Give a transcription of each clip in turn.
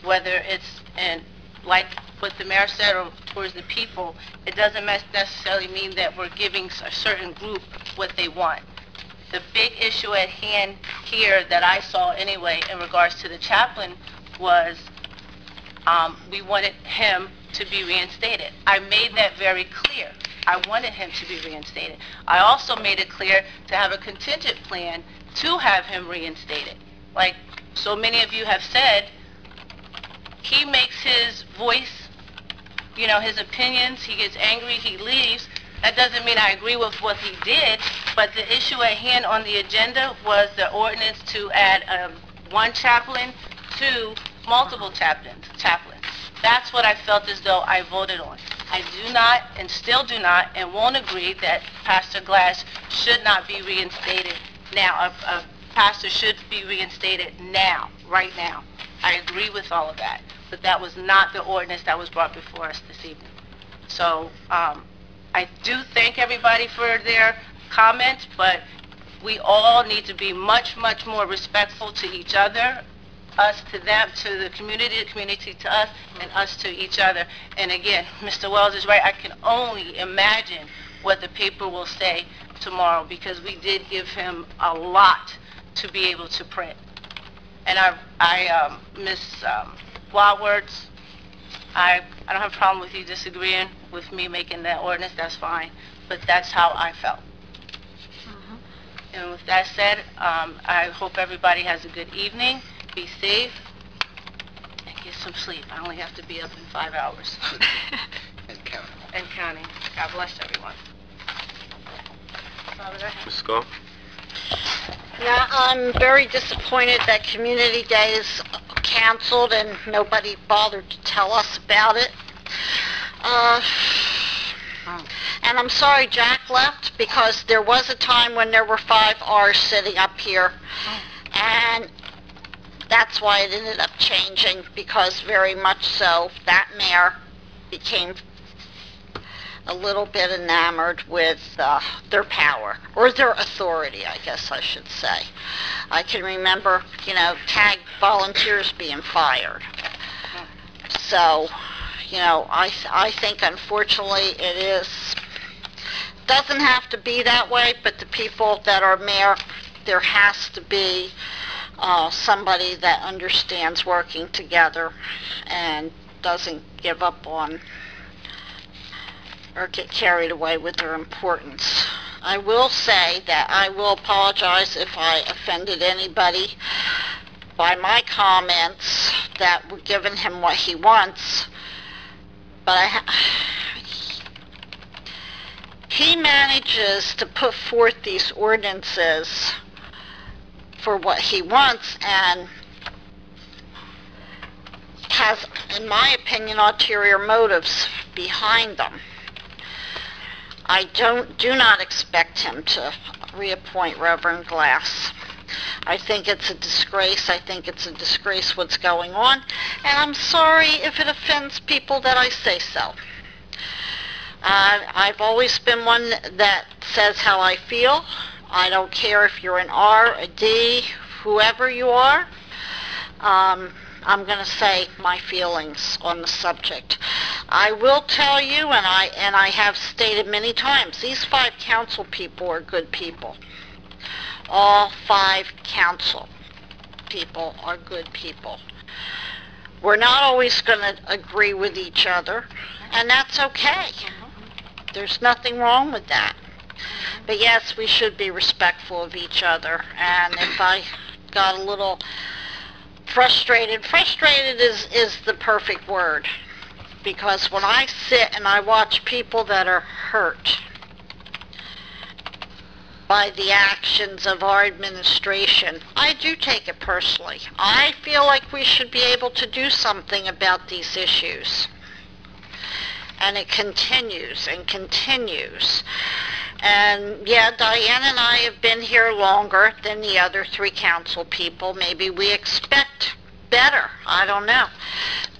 whether it's in, like what the mayor said, or towards the people, it doesn't necessarily mean that we're giving a certain group what they want. The big issue at hand here that I saw anyway in regards to the chaplain was we wanted him to be reinstated. I made that very clear. I wanted him to be reinstated. I also made it clear to have a contingent plan to have him reinstated. Like so many of you have said, he makes his voice, you know, his opinions, he gets angry, he leaves. That doesn't mean I agree with what he did, but the issue at hand on the agenda was the ordinance to add one chaplain to multiple chaplains. That's what I felt as though I voted on. I do not, and still do not, and won't agree that Pastor Glass should not be reinstated now. A pastor should be reinstated now, right now. I agree with all of that, but that was not the ordinance that was brought before us this evening. So I do thank everybody for their comments, but we all need to be much, much more respectful to each other, us to them, to the community to us, and us to each other. And again, Mr. Wells is right. I can only imagine what the paper will say tomorrow, because we did give him a lot to be able to print. And Ms. Wildwords, I don't have a problem with you disagreeing with me making that ordinance. That's fine, but that's how I felt. And with that said, I hope everybody has a good evening. Be safe and get some sleep. I only have to be up in 5 hours. And counting. And counting. God bless everyone. Ms. Scott? Yeah, I'm very disappointed that Community Day is canceled and nobody bothered to tell us about it. And I'm sorry Jack left, because there was a time when there were 5 R's sitting up here, and that's why it ended up changing, because very much so that mayor became a little bit enamored with their power, or their authority, I guess I should say. I can remember, you know, tag volunteers being fired. So, you know, I think unfortunately doesn't have to be that way, but the people that are mayor, there has to be somebody that understands working together and doesn't give up on or get carried away with their importance. I will say that I will apologize if I offended anybody by my comments that were giving him what he wants, but he manages to put forth these ordinances for what he wants and has, in my opinion, ulterior motives behind them. I do not expect him to reappoint Reverend Glass. I think it's a disgrace. I think it's a disgrace what's going on, and I'm sorry if it offends people that I say so. I've always been one that says how I feel. I don't care if you're an R, a D, whoever you are. I'm going to say my feelings on the subject. I will tell you, and I have stated many times, these 5 council people are good people. All 5 council people are good people. We're not always going to agree with each other, and that's okay. There's nothing wrong with that. But yes, we should be respectful of each other. And if I got a little frustrated is the perfect word. Because when I sit and I watch people that are hurt by the actions of our administration, I do take it personally. I feel like we should be able to do something about these issues. And it continues and continues. And yeah, Diane and I have been here longer than the other 3 council people. Maybe we expect better. I don't know.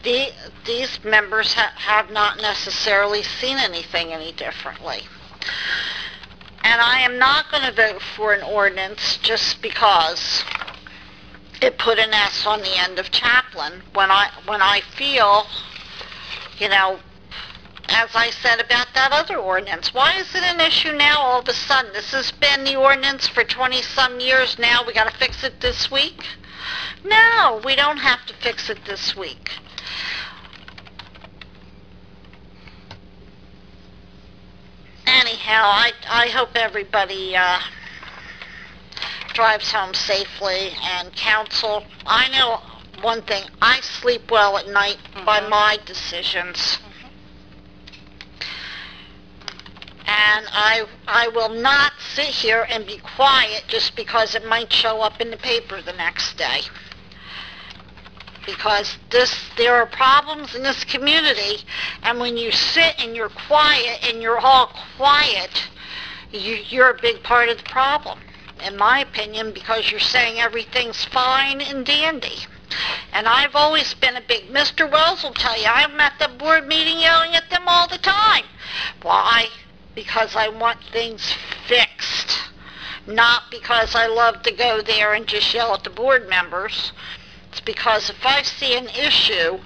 These members have not necessarily seen anything any differently. And I am not going to vote for an ordinance just because it put an S on the end of chaplain when I feel, you know, as I said about that other ordinance. Why is it an issue now all of a sudden? This has been the ordinance for 20-some years now. We got to fix it this week? No, we don't have to fix it this week. Anyhow, I hope everybody drives home safely, and council, I know one thing, I sleep well at night by my decisions. And I will not sit here and be quiet just because it might show up in the paper the next day. Because there are problems in this community, and when you sit and you're quiet and you're all quiet, you're a big part of the problem, in my opinion, because you're saying everything's fine and dandy. And I've always been a big, Mr. Wells will tell you, I'm at the board meeting yelling at them all the time. Why? Because I want things fixed, not because I love to go there and just yell at the board members. It's because if I see an issue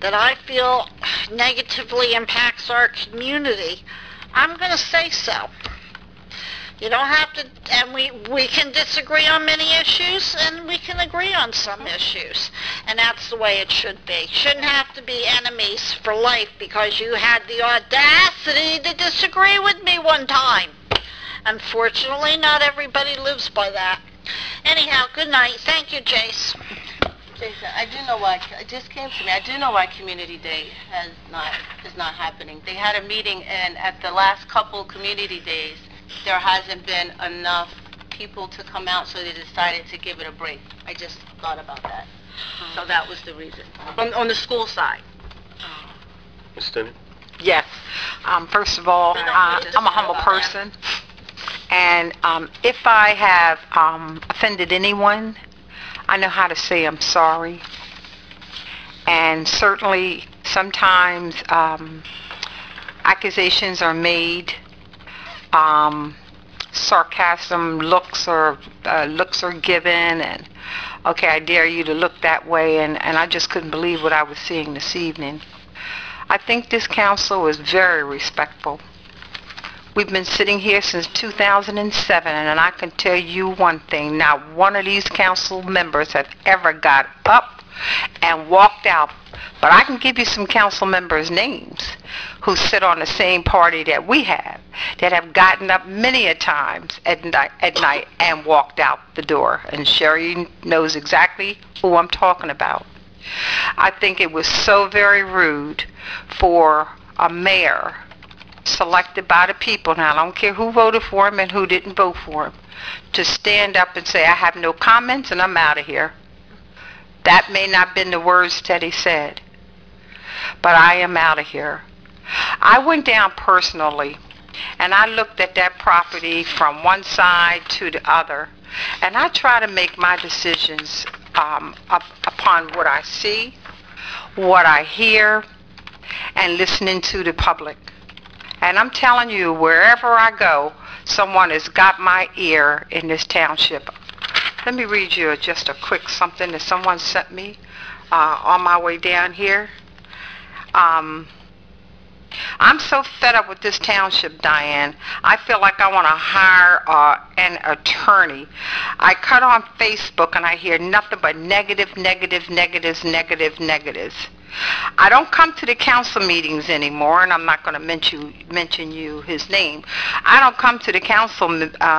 that I feel negatively impacts our community, I'm going to say so. You don't have to, and we can disagree on many issues, and we can agree on some issues. And that's the way it should be. Shouldn't have to be enemies for life because you had the audacity to disagree with me one time. Unfortunately, not everybody lives by that. Anyhow, good night. Thank you, Jace. Jason, I do know why, it just came to me, I do know why Community Day is not happening. They had a meeting, and at the last couple Community Days, there hasn't been enough people to come out, so they decided to give it a break. I just thought about that. So that was the reason, on the school side. Ms. Stinney? Yes. First of all, I'm a humble person, and if I have offended anyone, I know how to say I'm sorry. And certainly, sometimes accusations are made, sarcasm looks are given, and okay, I dare you to look that way, and I just couldn't believe what I was seeing this evening. I think this council is very respectful. We've been sitting here since 2007, and I can tell you one thing, not one of these council members have ever got up and walked out. But I can give you some council members' names who sit on the same party that we have, that have gotten up many a times at night and walked out the door. And Sherry knows exactly who I'm talking about. I think it was so very rude for a mayor selected by the people, now I don't care who voted for him and who didn't vote for him, to stand up and say, I have no comments and I'm out of here. That may not have been the words that he said, but I am out of here. I went down personally and I looked at that property from one side to the other, and I try to make my decisions upon what I see, what I hear, and listening to the public. And I'm telling you, wherever I go, someone has got my ear in this township. Let me read you just a quick something that someone sent me on my way down here. I'm so fed up with this township, Diane. I feel like I want to hire an attorney. I cut on Facebook and I hear nothing but negatives. I don't come to the council meetings anymore, and I'm not going to mention you his name. I don't come to the council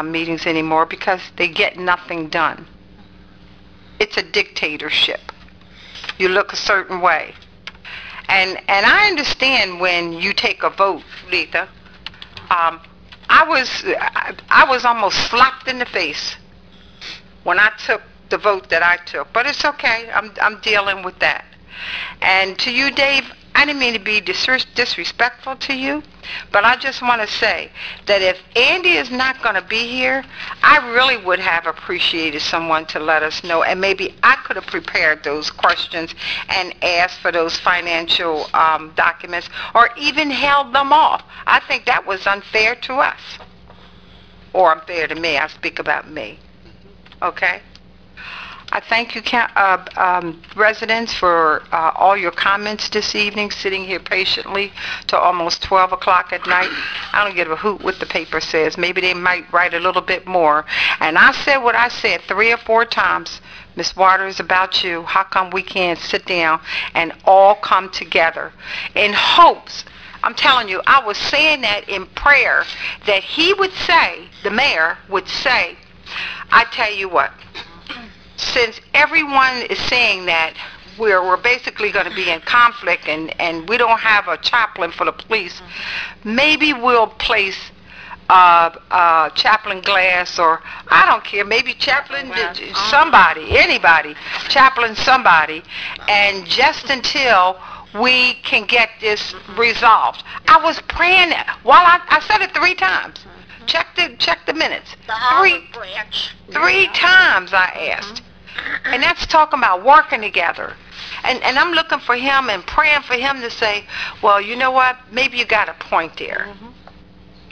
meetings anymore because they get nothing done. It's a dictatorship. You look a certain way. And I understand when you take a vote, Letha. I was almost slapped in the face when I took the vote that I took, but it's okay. I'm dealing with that. And to you, Dave, I didn't mean to be disrespectful to you, but I just want to say that if Andy is not going to be here, I really would have appreciated someone to let us know, and maybe I could have prepared those questions and asked for those financial documents, or even held them off. I think that was unfair to us, or unfair to me. I speak about me. Okay? I thank you, residents, for all your comments this evening, sitting here patiently till almost 12 o'clock at night. I don't give a hoot what the paper says. Maybe they might write a little bit more. And I said what I said 3 or 4 times. Miss Waters, about you. How come we can't sit down and all come together in hopes? I'm telling you, I was saying that in prayer, that he would say, the mayor would say, I tell you what, since everyone is saying that we're basically going to be in conflict and we don't have a chaplain for the police, maybe we'll place chaplain Glass, or I don't care, maybe chaplain somebody, anybody, chaplain somebody, and just until we can get this resolved. I was praying that. While I said it 3 times. Check the minutes. Three times I asked. And that's talking about working together. And I'm looking for him and praying for him to say, well, you know what? Maybe you got a point there.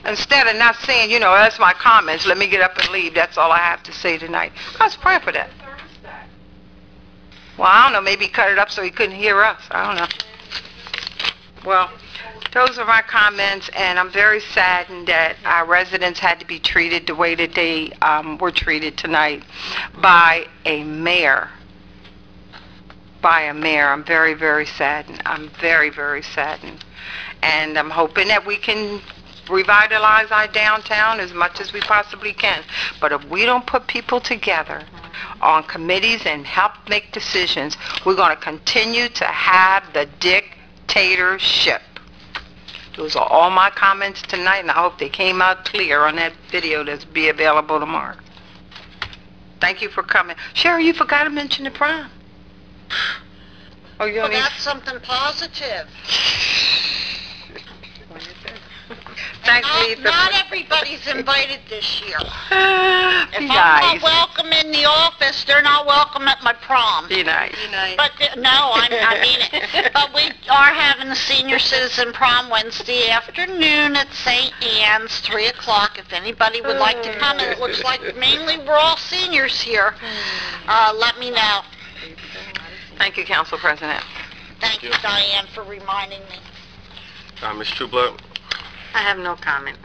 Instead of not saying, you know, that's my comments, let me get up and leave. That's all I have to say tonight. I was praying for that. Well, I don't know, maybe he cut it up so he couldn't hear us. I don't know. Well, those are my comments, and I'm very saddened that our residents had to be treated the way that they were treated tonight by a mayor. I'm very, very saddened. I'm very, very saddened. And I'm hoping that we can revitalize our downtown as much as we possibly can. But if we don't put people together on committees and help make decisions, we're going to continue to have the dictatorship. Those are all my comments tonight, and I hope they came out clear on that video that's be available tomorrow. Thank you for coming. Sherry, you forgot to mention the prom. Oh, you Well, don't even... that's something positive. Thanks, Not, Lisa. not everybody's invited this year. Be If I'm nice. not welcome in the office, they're not welcome at my prom. Be nice. But no, I mean it. But we are having the senior citizen prom Wednesday afternoon at St. Anne's, 3 o'clock. If anybody would like to come, and it looks like mainly we're all seniors here, let me know. Thank you, Council President. Thank you, Diane, for reminding me. Ms. Trueblood, I have no comment.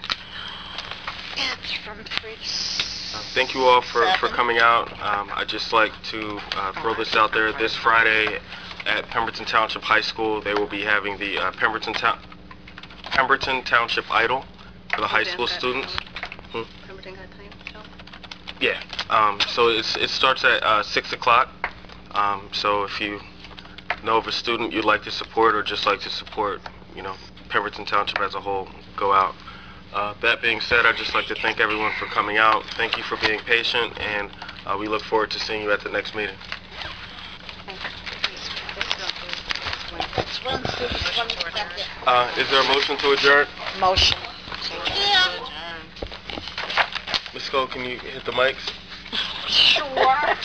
It's from 3 to thank you all for 7. coming out. I'd just like to throw this out there. This Friday at Pemberton Township High School, they will be having the Pemberton Township Idol for the high school students. Yeah. So it starts at 6 o'clock. So if you know of a student you'd like to support, or just like to support, you know, Pemberton Township as a whole, go out. That being said, I'd just like to thank everyone for coming out. Thank you for being patient, and we look forward to seeing you at the next meeting. It's Wednesday, the 22nd. Is there a motion to adjourn? Motion. Yeah. Ms. Cole, can you hit the mics? Sure.